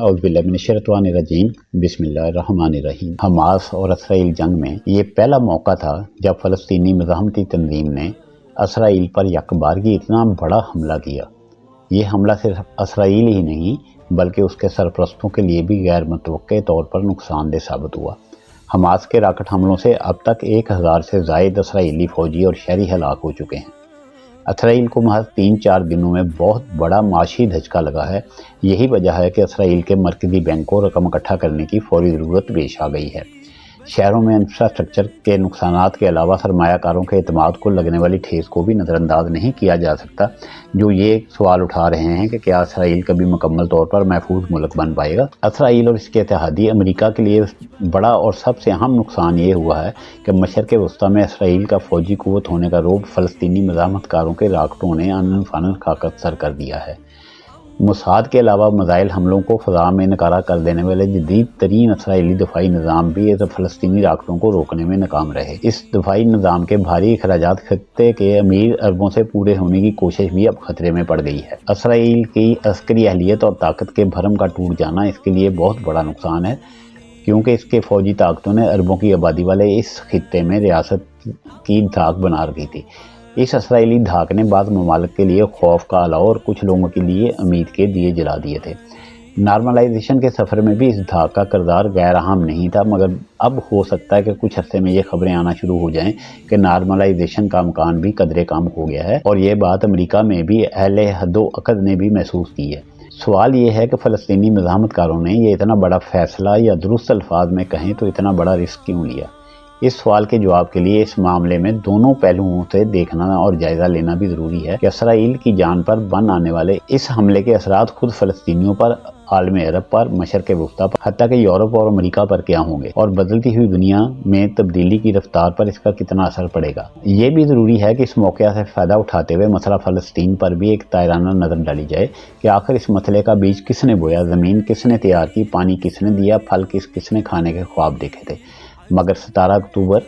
औज़ुबिल्लाहिमिनश्शैतानिर्रजीम बिस्मिल्लाहिर्रहमानिर्रहीम। हमास और इसराइल जंग में ये पहला मौका था जब फ़लस्तीनी मज़ाहमती तंजीम ने इसराइल पर यकबारगी इतना बड़ा हमला किया। ये हमला सिर्फ इसराइल ही नहीं बल्कि उसके सरपरस्तों के लिए भी गैर मुतवक्के तौर पर नुकसानदेह साबित हुआ। हमास के रॉकेट हमलों से अब तक 1000 से ज़ायद इसराइली फ़ौजी और शहरी हलाक हो चुके हैं। इसराइल को महज 3-4 दिनों में बहुत बड़ा माशी धचका लगा है। यही वजह है कि इसराइल के मरकज़ी बैंक को रकम इकट्ठा करने की फौरी ज़रूरत पेश आ गई है। शहरों में इंफ्रास्ट्रक्चर के नुकसानात के अलावा सरमायाकारों के एतमाद को लगने वाली ठेस को भी नज़रअंदाज नहीं किया जा सकता, जो ये सवाल उठा रहे हैं कि क्या इसराइल कभी मुकम्मल तौर पर महफूज मुल्क बन पाएगा। इसराइल और इसके इत्तेहादी अमेरिका के लिए बड़ा और सबसे अहम नुकसान ये हुआ है कि मशरक़ वस्ती में इसराइल का फ़ौजी क़ुव्वत होने का रोब फ़लस्तीनी मज़ाहमतकारों के राकटों ने अनन फ़नन खाकत सर कर दिया है। मुसाद के अलावा मिसाइल हमलों को फ़ज़ा में नकारा कर देने वाले जदीद तरीन इसराइली दफ़ाई निज़ाम भी फ़लस्तीनी राकटों को रोकने में नाकाम रहे। इस दफ़ाई निज़ाम के भारी अखराजात खत्ते के अमीर अरबों से पूरे होने की कोशिश भी अब खतरे में पड़ गई है। इसराइल की अस्करी अहलियत और ताकत के भरम का टूट जाना इसके लिए बहुत बड़ा नुकसान है, क्योंकि इसके फ़ौजी ताकतों ने अरबों की आबादी वाले इस खित्ते में रियासत की धाक बना रखी थी। इस इसराइली धाक ने बाद ममालिक के लिए खौफ का अलाव और कुछ लोगों के लिए उम्मीद के दिए जला दिए थे। नॉर्मलाइजेशन के सफ़र में भी इस धाक का किरदार गैर अहम नहीं था, मगर अब हो सकता है कि कुछ अरसे में ये खबरें आना शुरू हो जाएं कि नॉर्मलाइजेशन का मकान भी कदरे कम हो गया है, और ये बात अमेरिका में भी अहले हद्दो अक़द ने भी महसूस की है। सवाल ये है कि फ़लस्तीनी मज़ाहमतकारों ने ये इतना बड़ा फ़ैसला, या दुरुस्त अल्फाज में कहें तो इतना बड़ा रिस्क क्यों लिया। इस सवाल के जवाब के लिए इस मामले में दोनों पहलुओं से देखना और जायज़ा लेना भी ज़रूरी है कि इसराइल की जान पर बन आने वाले इस हमले के असरात खुद फ़लस्तीनियों पर, आलम अरब पर, मशरक़ वस्ती पर, हत्ता कि यूरोप और अमेरिका पर क्या होंगे, और बदलती हुई दुनिया में तब्दीली की रफ्तार पर इसका कितना असर पड़ेगा। ये भी ज़रूरी है कि इस मौके से फ़ायदा उठाते हुए मसला फ़लस्तीन पर भी एक तायराना नज़र डाली जाए कि आखिर इस मसले का बीज किसने बोया, ज़मीन किसने तैयार की, पानी किसने दिया, फल किसने खाने के ख्वाब देखे थे। मगर 17 अक्टूबर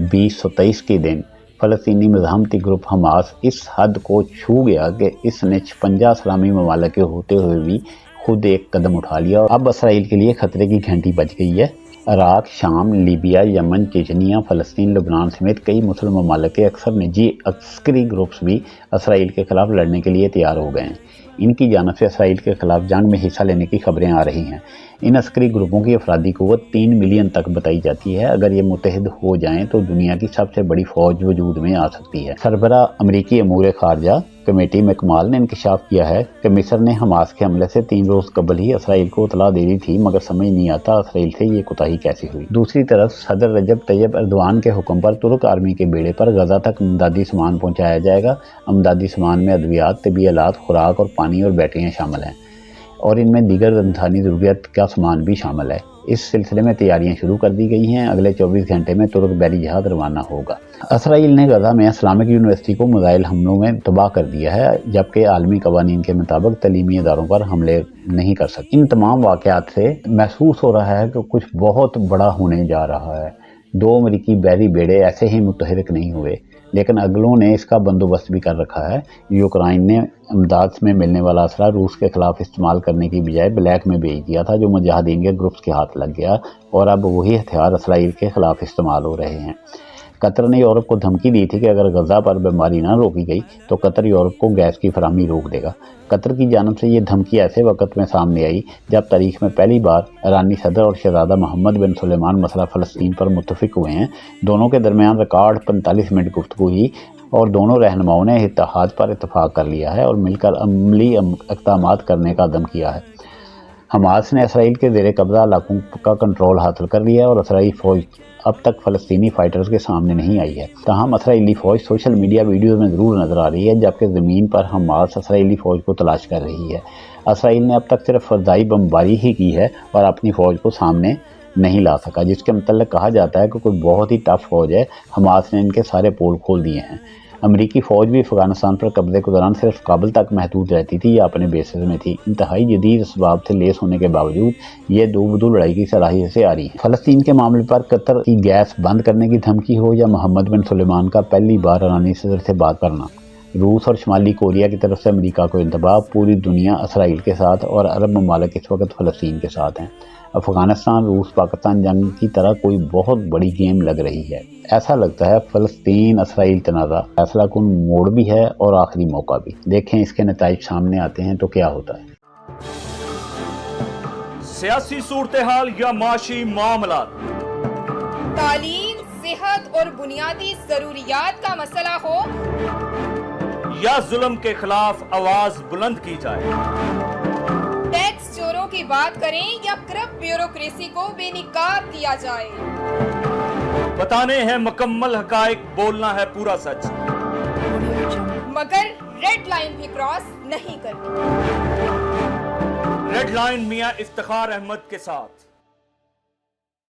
2023 के दिन फ़लस्तीनी मज़ाहमती ग्रुप हमास इस हद को छू गया कि इसने 56 इस्लामी ममालिक के होते हुए भी खुद एक कदम उठा लिया। अब इसराइल के लिए खतरे की घंटी बज गई है। इराक, शाम, लीबिया, यमन, चेचनिया, फ़लस्तीन, लबनान समेत कई मुस्लिम ममालिक के अक्सर निजी अस्करी ग्रुप्स भी इसराइल के ख़िलाफ़ लड़ने के लिए तैयार हो गए हैं। इनकी जानिब से इसराइल के ख़िलाफ़ जंग में हिस्सा लेने की खबरें आ रही हैं। इन अस्करी ग्रुपों की अफरादी क़ुव्वत 3 मिलियन तक बताई जाती है। अगर ये मुत्तहिद हो जाएं तो दुनिया की सबसे बड़ी फ़ौज वजूद में आ सकती है। सरबरा अमरीकी अमूर ख़ारजा कमेटी मैकमाल ने इंकशाफ किया है कि मिस्र ने हमास के हमले से 3 रोज़ कबल ही इसराइल को इतला दे दी थी, मगर समझ नहीं आता इसराइल से ये कोताही कैसे हुई। दूसरी तरफ सदर रजब तैयब एर्दोआन के हुक्म पर तुर्क आर्मी के बेड़े पर गजा तक इमदादी सामान पहुँचाया जाएगा। इमदादी सामान में अद्वियात, तिबी आलात, खुराक और पानी और बैटरियाँ शामिल हैं, और इनमें दीगर इंसानी ज़रूरियात का सामान भी शामिल है। इस सिलसिले में तैयारियां शुरू कर दी गई हैं। अगले 24 घंटे में तुर्क बहरी जहाज़ रवाना होगा। इसराइल ने गजा में इस्लामिक यूनिवर्सिटी को मिसाइल हमलों में तबाह कर दिया है, जबकि आलमी कवानीन के मुताबिक तलीमी इदारों पर हमले नहीं कर सकती। इन तमाम वाक़यात से महसूस हो रहा है कि कुछ बहुत बड़ा होने जा रहा है। 2 अमरीकी बहरी बेड़े ऐसे ही मुतहरिक नहीं हुए, लेकिन अगलों ने इसका बंदोबस्त भी कर रखा है। यूक्रेन ने इमदाद में मिलने वाला असला रूस के खिलाफ इस्तेमाल करने की बजाय ब्लैक में भेज दिया था, जो मुजाहिदीन के ग्रुप्स के हाथ लग गया, और अब वही हथियार इसराइल के खिलाफ इस्तेमाल हो रहे हैं। कतर ने यूरोप को धमकी दी थी कि अगर गजा पर बीमारी न रोकी गई तो कतर यूरोप को गैस की फराहमी रोक देगा। कतर की जानब से ये धमकी ऐसे वक्त में सामने आई जब तारीख में पहली बार ईरानी सदर और शहजादा मोहम्मद बिन सुलेमान मसला फ़लस्तीन पर मुत्तफ़िक हुए हैं। दोनों के दरमियान रिकॉर्ड 45 मिनट गुफ्तगू हुई, और दोनों रहनुमाओं ने इत्तेहाद पर इत्तफाक कर लिया है और मिलकर अमली इक़दामात करने का अज़्म किया है। हमास ने इसराइल के ज़ेरे कब्ज़ा इलाकों का कंट्रोल हासिल कर लिया है, और इसराइली फ़ौज अब तक फ़लस्तीनी फ़ाइटर्स के सामने नहीं आई है। ताहम इसराइली फ़ौज सोशल मीडिया वीडियोज़ में ज़रूर नज़र आ रही है, जबकि ज़मीन पर हमास इसराइली फ़ौज को तलाश कर रही है। इसराइल ने अब तक सिर्फ फ़ज़ाई बमबारी ही की है और अपनी फ़ौज को सामने नहीं ला सका, जिसके मतलब कहा जाता है कि कोई बहुत ही टफ फ़ौज है। हमास ने इनके सारे पोल खोल दिए हैं। अमरीकी फ़ौज भी अफ़गानिस्तान पर कब्ज़े के दौरान सिर्फ काबुल तक महदूद रहती थी या अपने बेसेस में थी। इंतहाई जदीद असबाब से लेस होने के बावजूद ये दो बदू लड़ाई की सलाहियत से आ रही है। फ़लस्तीन के मामले पर कतर की गैस बंद करने की धमकी हो या मोहम्मद बिन सुलेमान का पहली बार ईरानी सदर से बात करना, روس اور شمالی کوریا کی طرف سے امریکہ کو انتباہ، پوری دنیا اسرائیل کے ساتھ اور عرب ممالک اس وقت فلسطین کے ساتھ ہیں۔ افغانستان روس پاکستان جنگ کی طرح کوئی بہت بڑی گیم لگ رہی ہے۔ ایسا لگتا ہے فلسطین اسرائیل تنازع فیصلہ کن موڑ بھی ہے اور آخری موقع بھی۔ دیکھیں اس کے نتائج سامنے آتے ہیں تو کیا ہوتا ہے۔ سیاسی صورتحال یا معاشی معاملات، تعلیم، صحت اور بنیادی ضروریات کا مسئلہ ہو یا ظلم کے خلاف آواز بلند کی جائے، ٹیکس چوروں کی بات کریں یا کرپٹ بیوروکریسی کو بے نقاب کیا جائے، بتانے ہیں مکمل حقائق، بولنا ہے پورا سچ، مگر ریڈ لائن بھی کراس نہیں کرنی۔ ریڈ لائن میاں افتخار احمد کے ساتھ۔